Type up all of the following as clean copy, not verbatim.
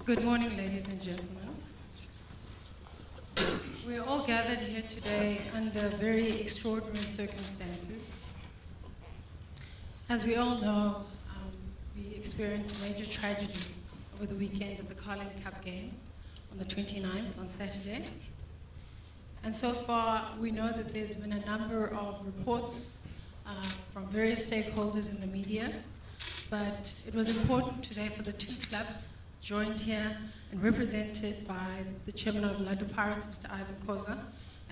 Good morning, ladies and gentlemen. We're all gathered here today under very extraordinary circumstances. As we all know, we experienced a major tragedy over the weekend at the Carling Cup game on the 29th, on Saturday. And so far, we know that there's been a number of reports from various stakeholders in the media, but it was important today for the two clubs joined here and represented by the chairman of Orlando Pirates, Mr. Ivan Khoza,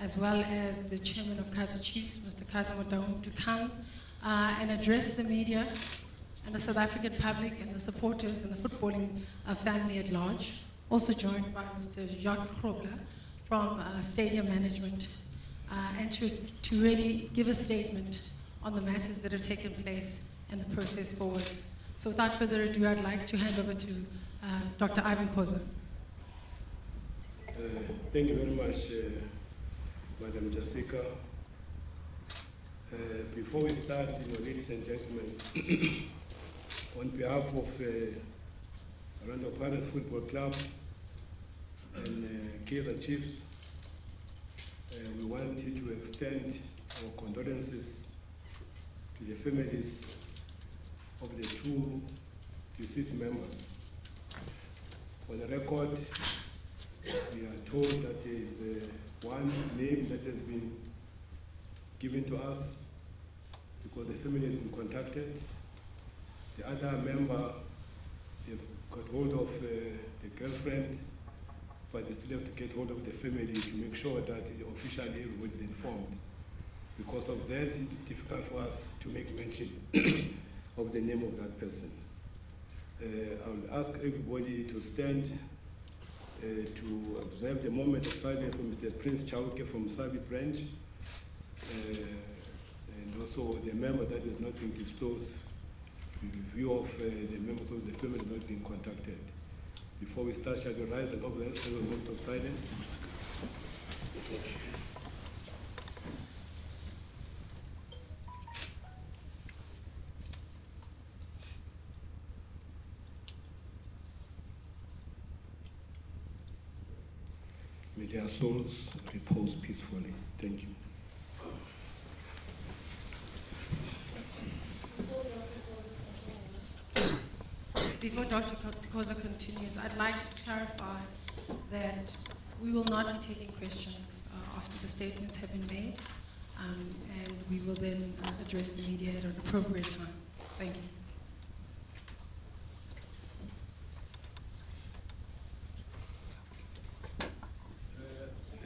as well as the chairman of Kaizer Chiefs, Mr. Kaizer Motaung, to come and address the media and the South African public and the supporters and the footballing family at large. Also joined by Mr. Jacques Krobler from Stadium Management, and to really give a statement on the matters that have taken place and the process forward. So without further ado, I'd like to hand over to Dr. Ivan Khoza. Thank you very much, Madam Jessica. Before we start, ladies and gentlemen, on behalf of Orlando Pirates Football Club and Kaizer Chiefs, we wanted to extend our condolences to the families of the two deceased members. For the record, we are told that there is one name that has been given to us because the family has been contacted. The other member, they got hold of the girlfriend, but they still have to get hold of the family to make sure that officially everybody is informed. Because of that, it's difficult for us to make mention of the name of that person. I will ask everybody to stand to observe the moment of silence for Mr. Prince Chauke from Sabi branch, and also the member that has not been disclosed, in view of the members of the family not being contacted. Before we start, shall we rise and observe a moment of silence? May their souls repose peacefully. Thank you. Before Dr. Khoza continues, I'd like to clarify that we will not be taking questions after the statements have been made, and we will then address the media at an appropriate time. Thank you.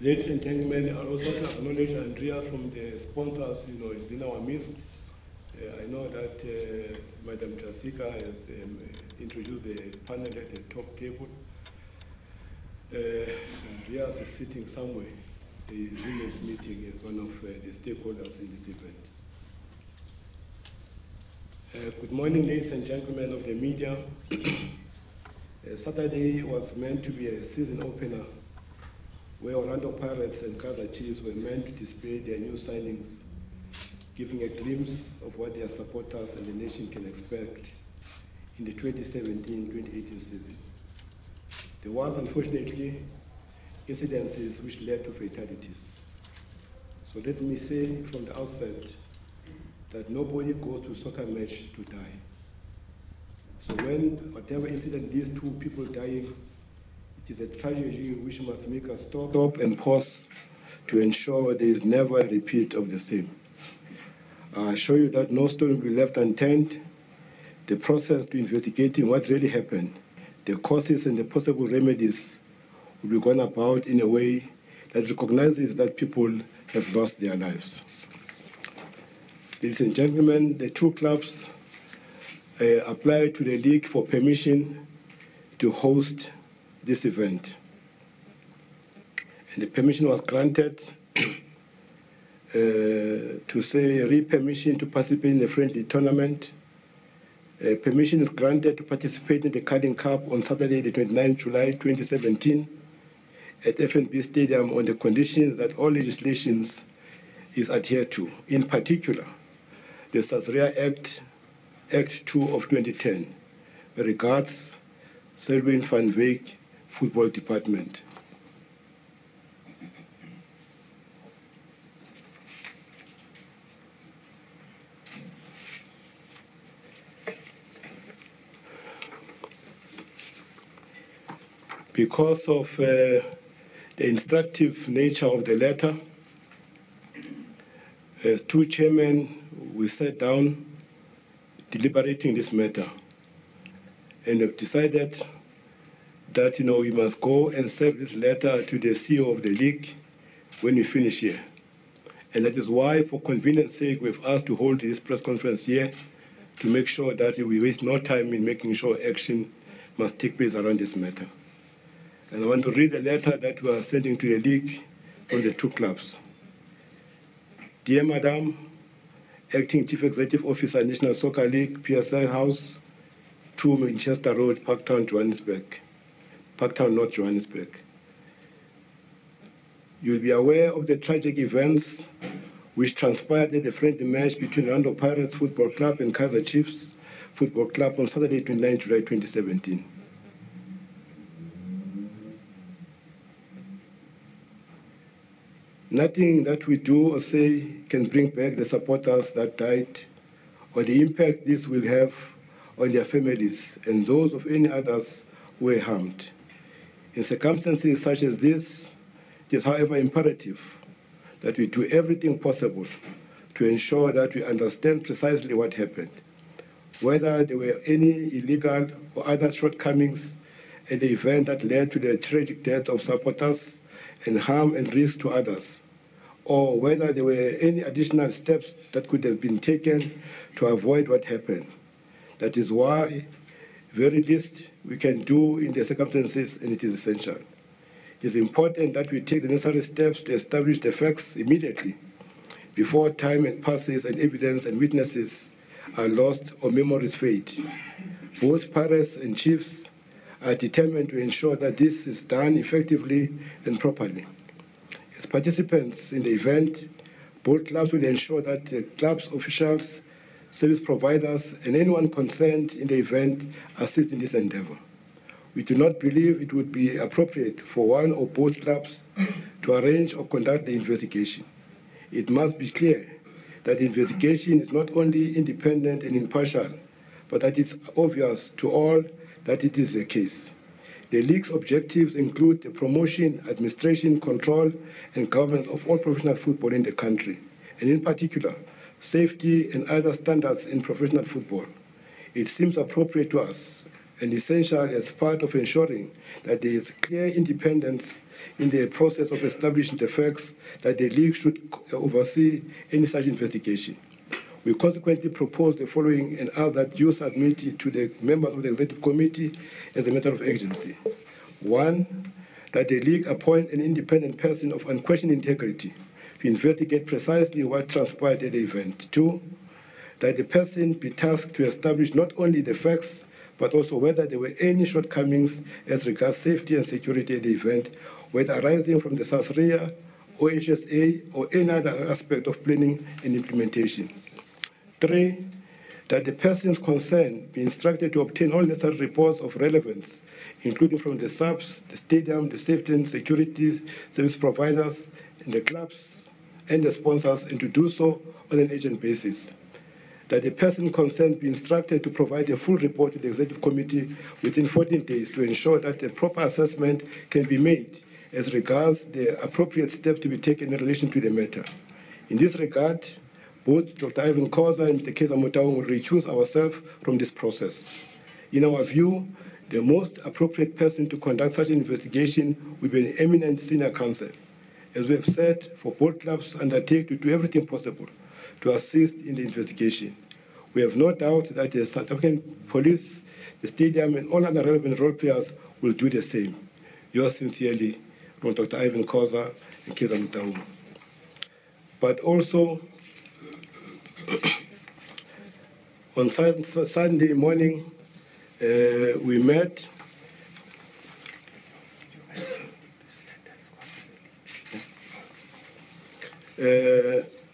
Ladies and gentlemen, I also acknowledge Andrea from the sponsors, is in our midst. I know that Madam Jessica has introduced the panel at the top table. Andreas is sitting somewhere. He is in this meeting as one of the stakeholders in this event. Good morning, ladies and gentlemen of the media. Saturday was meant to be a season opener where Orlando Pirates and Kaizer Chiefs were meant to display their new signings, giving a glimpse of what their supporters and the nation can expect in the 2017-2018 season. There was, unfortunately, incidences which led to fatalities. So let me say from the outset that nobody goes to a soccer match to die. So when whatever incident leads to people dying, it is a tragedy which must make us stop and pause to ensure there is never a repeat of the same. I assure you that no stone will be left unturned. The process to investigating what really happened, the causes and the possible remedies will be gone about in a way that recognizes that people have lost their lives. Ladies and gentlemen, the two clubs applied to the league for permission to host this event. And the permission was granted to say re-permission to participate in the friendly tournament. Permission is granted to participate in the Carling Cup on Saturday, the 29th July 2017 at FNB Stadium on the conditions that all legislations is adhered to. In particular, the Sasria Act 2 of 2010 regards Selwyn van Wyk Football Department. Because of the instructive nature of the letter, as two chairmen, we sat down deliberating this matter and have decided that we must go and serve this letter to the CEO of the league when we finish here. And that is why, for convenience sake, we've asked to hold this press conference here to make sure that we waste no time in making sure action must take place around this matter. And I want to read the letter that we are sending to the league from the two clubs. Dear Madam, Acting Chief Executive Officer, National Soccer League, PSL House, 2 Manchester Road, Parktown, North Johannesburg. You'll be aware of the tragic events which transpired at the friendly match between Orlando Pirates Football Club and Kaizer Chiefs Football Club on Saturday, 29 July 2017. Nothing that we do or say can bring back the supporters that died or the impact this will have on their families and those of any others who were harmed. In circumstances such as this, it is, however, imperative that we do everything possible to ensure that we understand precisely what happened, whether there were any illegal or other shortcomings at the event that led to the tragic death of supporters and harm and risk to others, or whether there were any additional steps that could have been taken to avoid what happened. That is why, very least we can do in the circumstances, and it is essential. It is important that we take the necessary steps to establish the facts immediately before time passes and evidence and witnesses are lost or memories fade. Both Pirates and Chiefs are determined to ensure that this is done effectively and properly. As participants in the event, both clubs will ensure that the club's officials, service providers, and anyone concerned in the event assist in this endeavor. We do not believe it would be appropriate for one or both clubs to arrange or conduct the investigation. It must be clear that the investigation is not only independent and impartial, but that it's obvious to all that it is the case. The League's objectives include the promotion, administration, control, and governance of all professional football in the country, and in particular, safety and other standards in professional football. It seems appropriate to us and essential as part of ensuring that there is clear independence in the process of establishing the facts that the League should oversee any such investigation. We consequently propose the following and ask that you submit it to the members of the Executive Committee as a matter of urgency. 1, that the League appoint an independent person of unquestioned integrity to investigate precisely what transpired at the event. 2, that the person be tasked to establish not only the facts, but also whether there were any shortcomings as regards safety and security at the event, whether arising from the SASRIA, OHSA, or any other aspect of planning and implementation. 3, that the persons concerned be instructed to obtain all necessary reports of relevance, including from the subs, the stadium, the safety and security service providers, and the clubs and the sponsors, and to do so on an urgent basis. That the person concerned be instructed to provide a full report to the Executive Committee within 14 days to ensure that a proper assessment can be made as regards the appropriate steps to be taken in relation to the matter. In this regard, both Dr. Ivan Khoza and Mr. Keza Motaung will recuse ourselves from this process. In our view, the most appropriate person to conduct such an investigation will be an eminent senior counsel. As we have said, for both clubs undertake to do everything possible to assist in the investigation. We have no doubt that the South African police, the stadium, and all other relevant role players will do the same. Yours sincerely, from Dr. Ivan Khoza and Keza Motaung. But also, on Sunday morning, we met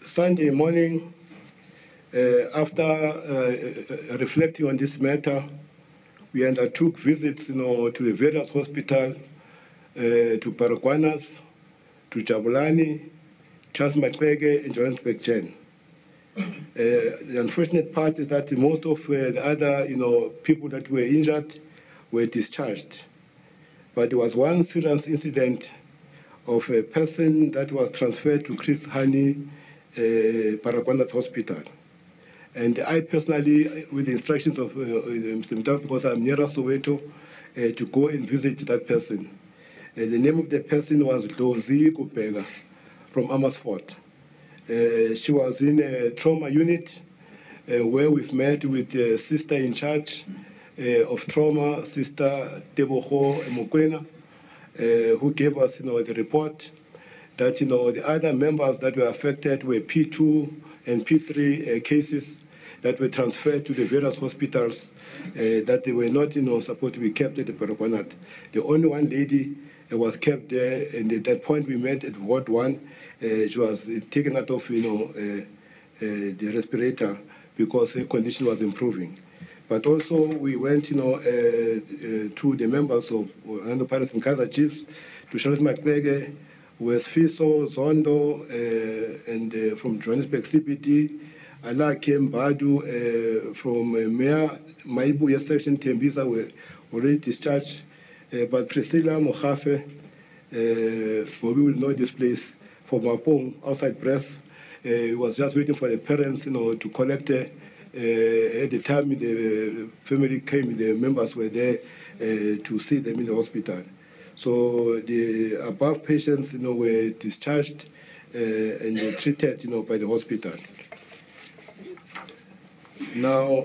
Sunday morning, after reflecting on this matter, We undertook visits, to the various hospitals, to Baragwanath, to Jabulani, Charles Maxeke, and Johannesburg Gen. The unfortunate part is that most of the other, people that were injured were discharged. But there was one serious incident of a person that was transferred to Chris Hani Baragwanath Hospital. And I personally, with the instructions of Mr. Mtap, because I'm near Soweto, to go and visit that person. The name of the person was Dlozi Kupega from Amersfoort. She was in a trauma unit where we've met with the sister in charge of trauma, Sister Teboho Mokwena, who gave us the report that the other members that were affected were P2 and P3 cases that were transferred to the various hospitals that they were not supposed to be kept at the Baragwanath. The only one lady was kept there, and at that point we met at Ward 1. She was taken out of the respirator because her condition was improving. But also we went to the members of Orlando Pirates and Kaizer Chiefs, to Charles Maxeke, West Fiso, Zondo, and from Johannesburg CPD, Alake Mbadu from Mayor Maibu section Tembisa were already discharged. But Priscilla Mohafe, we will know this place, from Mapong, outside press, was just waiting for the parents, to collect her. At the time the family came, the members were there to see them in the hospital. So the above patients, were discharged and treated, by the hospital. Now,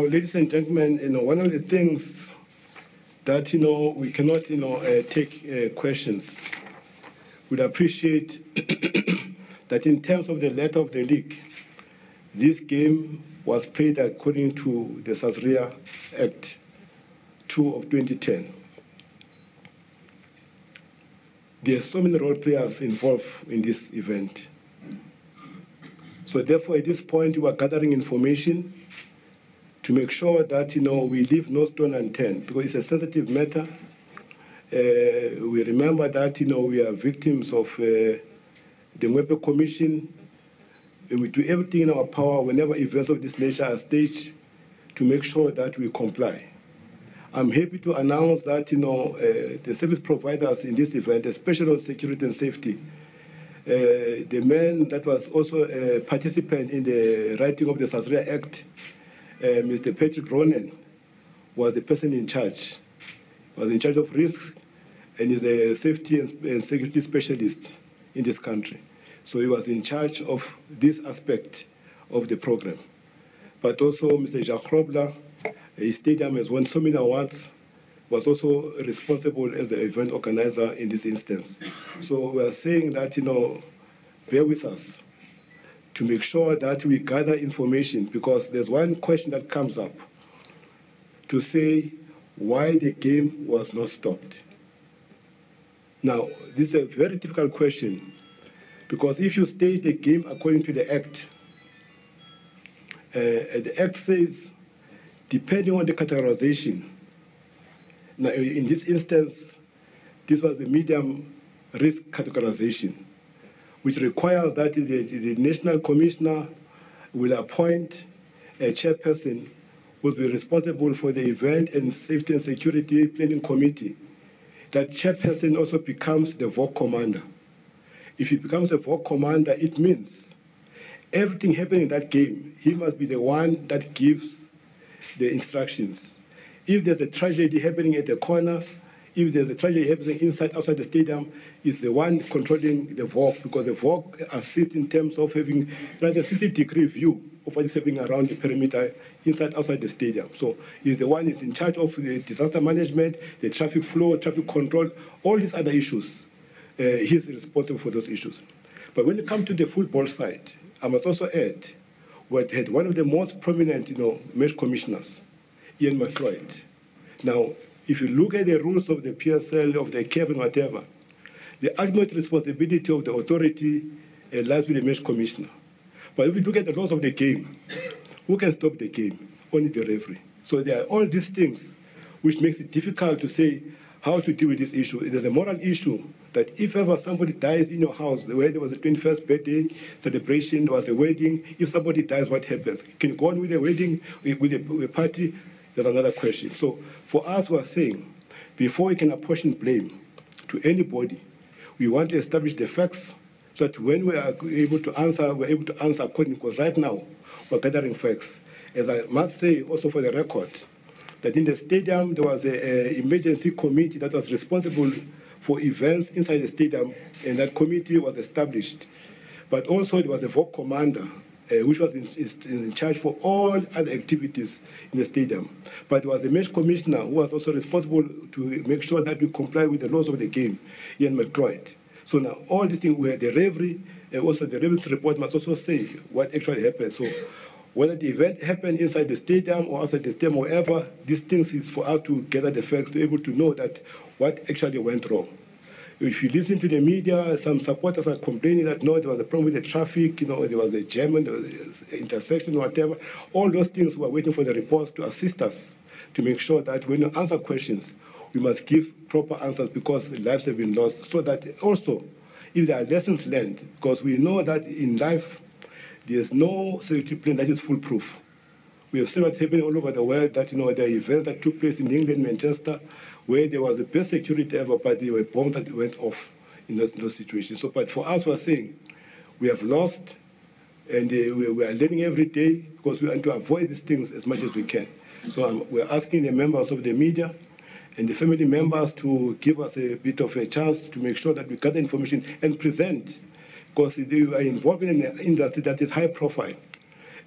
ladies and gentlemen, one of the things that we cannot take questions. We'd appreciate that in terms of the letter of the league, this game was played according to the Sasria Act 2 of 2010. There are so many role players involved in this event. So therefore, at this point, we are gathering information to make sure that we leave no stone unturned, because it's a sensitive matter. We remember that we are victims of the Mwepe Commission. We do everything in our power whenever events of this nature are staged to make sure that we comply. I'm happy to announce that the service providers in this event, especially on security and safety, the man that was also a participant in the writing of the Sasria Act, Mr. Patrick Ronan, was the person in charge. He was in charge of risk, and is a safety and security specialist in this country. So he was in charge of this aspect of the program. But also Mr. Jacques Robler, his stadium has won so many awards, was also responsible as the event organizer in this instance. So we are saying that, bear with us to make sure that we gather information, because there's one question that comes up to say why the game was not stopped. Now, this is a very difficult question, because if you stage the game according to the Act, the Act says, depending on the categorization, now in this instance, this was a medium risk categorization, which requires that the National Commissioner will appoint a chairperson who will be responsible for the event and safety and security planning committee. That chairperson also becomes the VOC commander. If he becomes a VOC commander, it means everything happening in that game, he must be the one that gives the instructions. If there's a tragedy happening at the corner, if there's a tragedy happening outside the stadium, it's the one controlling the VOC, because the VOC assists in terms of having like a 60-degree view of what is happening around the perimeter, outside the stadium. So he's the one who's in charge of the disaster management, the traffic flow, traffic control, all these other issues. He's responsible for those issues. But when it comes to the football side, I must also add, we had one of the most prominent, match commissioners, Ian McLeod. Now, if you look at the rules of the PSL, of the CAB and whatever, the ultimate responsibility of the authority lies with the match commissioner. But if you look at the laws of the game, who can stop the game? Only the referee. So there are all these things which makes it difficult to say how to deal with this issue. It is a moral issue that if ever somebody dies in your house, where there was a 21st birthday celebration, there was a wedding, if somebody dies, what happens? Can you go on with a wedding, with a party? There's another question. So for us, we're saying, before we can apportion blame to anybody, we want to establish the facts so that when we are able to answer, we're able to answer accordingly, because right now, we're gathering facts. As I must say, also for the record, that in the stadium, there was an emergency committee that was responsible for events inside the stadium, and that committee was established. But also there was a VOC commander, which was in charge for all other activities in the stadium. But there was a match commissioner who was also responsible to make sure that we comply with the laws of the game, Ian McLeod. So now all these things, where the referee, also the referee's report must also say what actually happened. So whether the event happened inside the stadium or outside the stadium, wherever, these things is for us to gather the facts, to be able to know that what actually went wrong. If you listen to the media, some supporters are complaining that no, there was a problem with the traffic, there was a jam, there was an intersection, whatever. All those things, we're waiting for the reports to assist us to make sure that when you answer questions, we must give proper answers, because lives have been lost. So that also, if there are lessons learned, because we know that in life, there's no safety plan that is foolproof. We have seen what's happening all over the world, that there are events that took place in England, Manchester, where there was the best security ever, but there were bombs that went off in those situations. So, but for us, we're saying we have lost, and we are learning every day, because we want to avoid these things as much as we can. So we're asking the members of the media and the family members to give us a bit of a chance to make sure that we gather information and present, because they are involved in an industry that is high profile.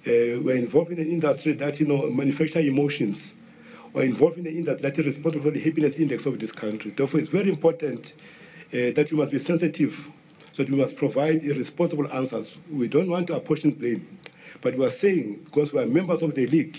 We're involved in an industry that manufacture emotions. We're involved in an industry that is responsible for the happiness index of this country. Therefore, it's very important that we must be sensitive, so that we must provide responsible answers. We don't want to apportion blame, but we are saying, because we are members of the league,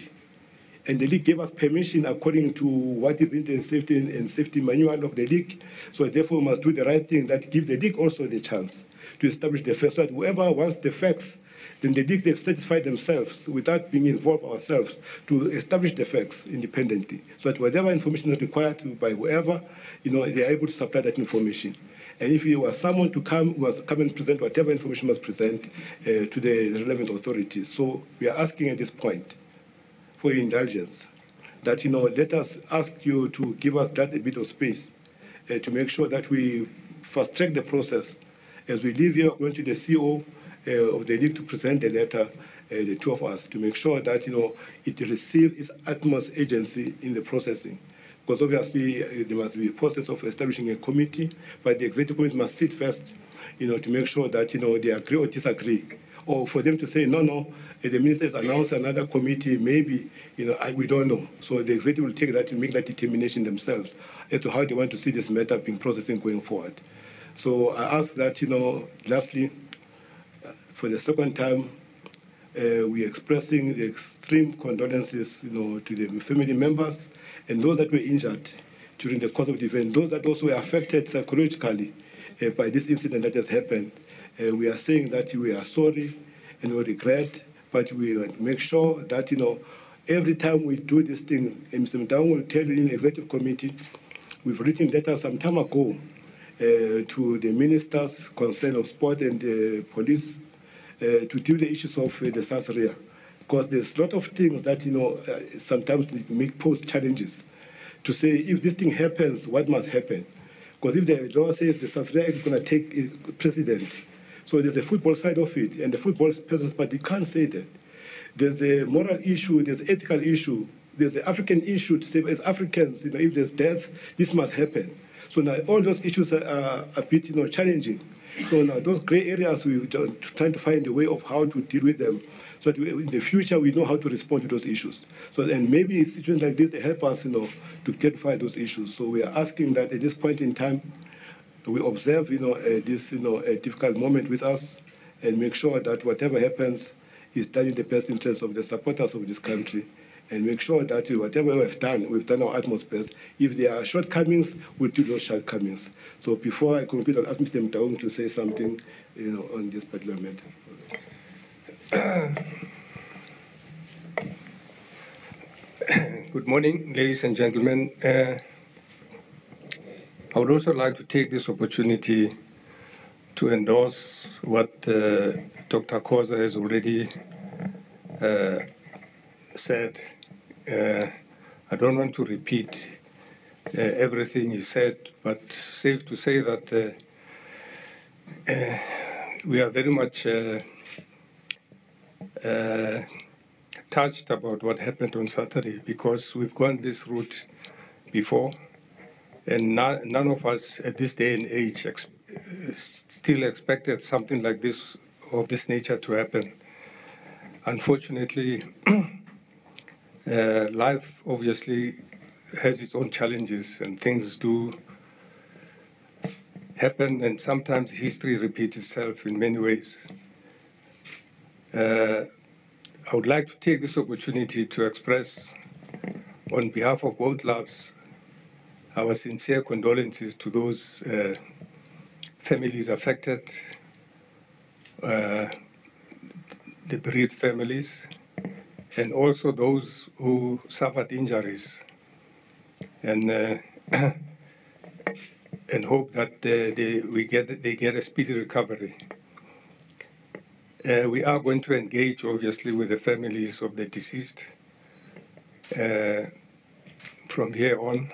and the league gave us permission according to what is in the safety manual of the league. So therefore, we must do the right thing, that give the league also the chance to establish the facts, so that whoever wants the facts, then the league, they've satisfied themselves without being involved ourselves to establish the facts independently, so that whatever information is required by whoever, they are able to supply that information. And if you are someone to come, must come and present whatever information must present to the relevant authorities. So we are asking at this point for your indulgence that, let us ask you to give us that a bit of space to make sure that we fast track the process. As we leave here, going to the CEO of the league to present the letter, the two of us, to make sure that it receives its utmost agency in the processing. Because obviously there must be a process of establishing a committee, but the executive committee must sit first, to make sure that they agree or disagree, or for them to say no, the ministers announce another committee, maybe we don't know. So the executive will take that to make that determination themselves as to how they want to see this matter being processed going forward. So I ask that lastly, for the second time, we are expressing the extreme condolences, to the family members and those that were injured during the course of the event, those that also were affected psychologically by this incident that has happened. We are saying that we are sorry and we regret, but we make sure that, every time we do this thing, and Mr. Mtaung will tell you in the executive committee, we've written letters some time ago to the ministers concerned of sport and police, to deal with the issues of the SASRIA, because there's a lot of things that sometimes pose challenges. To say, if this thing happens, what must happen? Because if the law says the SASRIA is going to take precedent, so there's a football side of it, and the football persons, but you can't say that. There's a moral issue, there's an ethical issue, there's an African issue to say, as Africans, if there's death, this must happen. So now all those issues are a bit, challenging. So now those gray areas, we're trying to find a way of how to deal with them, so that in the future we know how to respond to those issues. So and maybe situations like this, they help us, to clarify those issues. So we are asking that at this point in time, we observe, this, a difficult moment with us, and make sure that whatever happens is done in the best interest of the supporters of this country, and make sure that whatever we've done our utmost best. If there are shortcomings, we'll do those shortcomings. So before I conclude, I'll ask Mr. Mtaung to say something, on this particular matter. Good morning, ladies and gentlemen. I would also like to take this opportunity to endorse what Dr. Khoza has already said. I don't want to repeat everything he said, but safe to say that we are very much touched about what happened on Saturday, because we've gone this route before, and none of us at this day and age still expected something like this, of this nature, to happen. Unfortunately, life obviously has its own challenges, and things do happen, and sometimes history repeats itself in many ways. I would like to take this opportunity to express, on behalf of both clubs, our sincere condolences to those families affected, the bereaved families, and also those who suffered injuries, and hope that they get a speedy recovery. We are going to engage, obviously, with the families of the deceased from here on,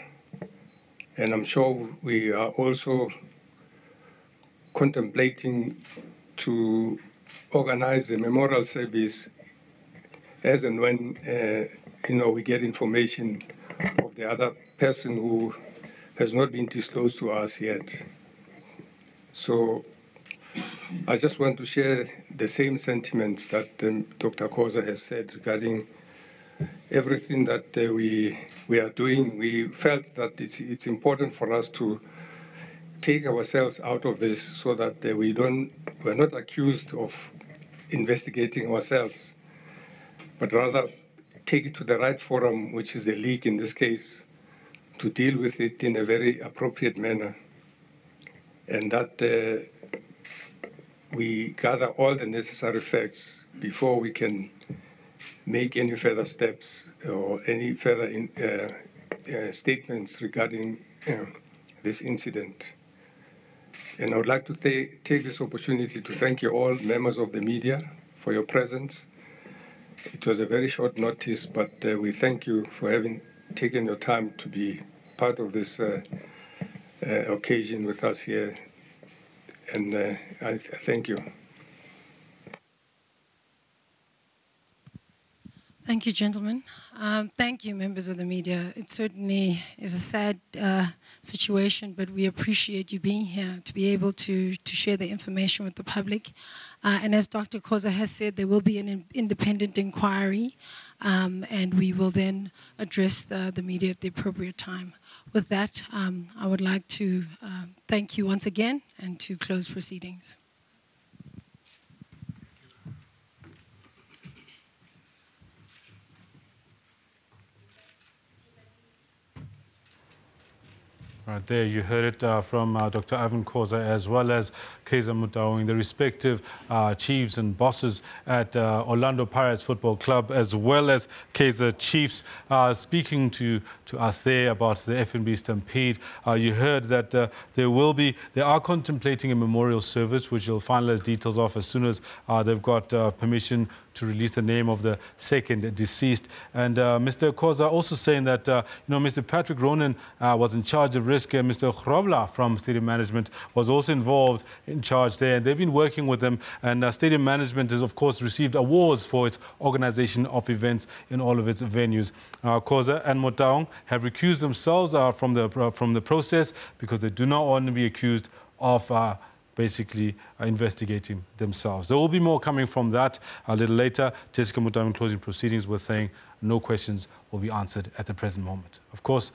and I'm sure we are also contemplating to organize a memorial service as and when we get information of the other person who has not been disclosed to us yet. So I just want to share the same sentiments that Dr. Khoza has said regarding everything that we are doing. We felt that it's important for us to take ourselves out of this so that we're not accused of investigating ourselves, but rather take it to the right forum, which is the league in this case, to deal with it in a very appropriate manner, and that we gather all the necessary facts before we can make any further steps or any further statements regarding this incident. And I would like to take this opportunity to thank you all, members of the media, for your presence. It was a very short notice, but we thank you for having taken your time to be part of this occasion with us here. And I thank you. Thank you, gentlemen. Thank you, members of the media. It certainly is a sad situation, but we appreciate you being here to be able to share the information with the public. And as Dr. Khoza has said, there will be an independent inquiry, and we will then address the media at the appropriate time. With that, I would like to thank you once again and to close proceedings. Right there, you heard it from Dr. Ivan Khoza as well as Kaizer Motaung, the respective chiefs and bosses at Orlando Pirates Football Club, as well as Kaizer Chiefs, speaking to us there about the FNB Stampede. You heard that they are contemplating a memorial service, which you'll finalize details of as soon as they've got permission to release the name of the second deceased. And Mr. Khoza also saying that Mr. Patrick Ronan was in charge of risk. Mr. Grobler from Stadium Management was also involved in charge there. And they've been working with them. And Stadium Management has, of course, received awards for its organization of events in all of its venues. Khoza and Motaung have recused themselves from the process because they do not want to be accused of basically investigating themselves. There will be more coming from that a little later. Jessica Motaung, in closing proceedings, was saying no questions will be answered at the present moment. Of course,